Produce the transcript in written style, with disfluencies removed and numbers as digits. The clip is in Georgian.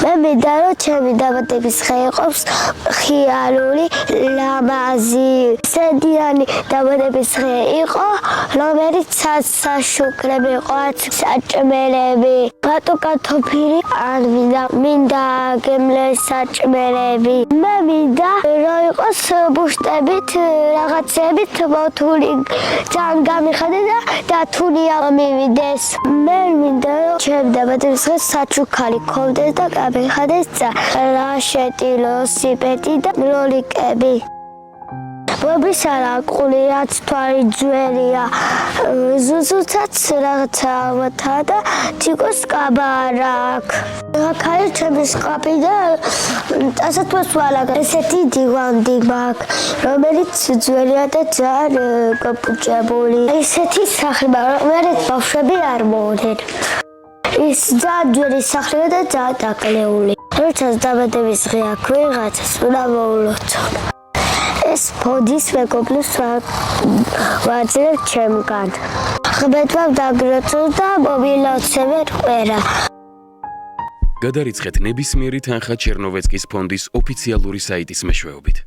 მე მინდა რომ ჩემი დაბადების დღე იყოს ხიარული, ლამაზი, სედიანი დაბადების დღე იყო, რომელიც საშუქრები იყო, საჭმელები, ბატო კარტოფილი არ მინდა გემლეს საჭმელები. მე მინდა რომ იყოს ბუშტებით, რაღაცებით მოთული ძალიან გამიხადე და თუნია მივიდეს. მე მინდა რომ ჩემი დაბადების დღეს საჩუქარი ქონდეს და გამიხადეს რაშეტი, ლოსიპეტი და როლიკები. ბობის არაყულიაც თვალი ძველია, ზუზუცაც რაღაცა ალბათა და თიკოს კაბარა აქვს. აქ არის ჩემი სკაფი და ასეთვას ვალაგა. ესეთი დივანი მაქვს, რომელიც ძველია და ძალიან გაპუჭებული. ესეთი სახლი მაქვს, რომელიც ბავშვები არ მოუდნენ. ის ძალიან ძველი სახლია და ძალიან დაკლეული. როცა დაბადების დღე აქვს ვიღაცას, უნდა მოულოცო. ეს ფონდის მეგობნებს ვაძლევ ჩემგან. ხმეთმა დაგროცო და მომილოცებენ ყველა. გადარიცხეთ ნებისმიერი თანხა ჩერნოვეცკის ფონდის ოფიციალური საიტის მეშვეობით.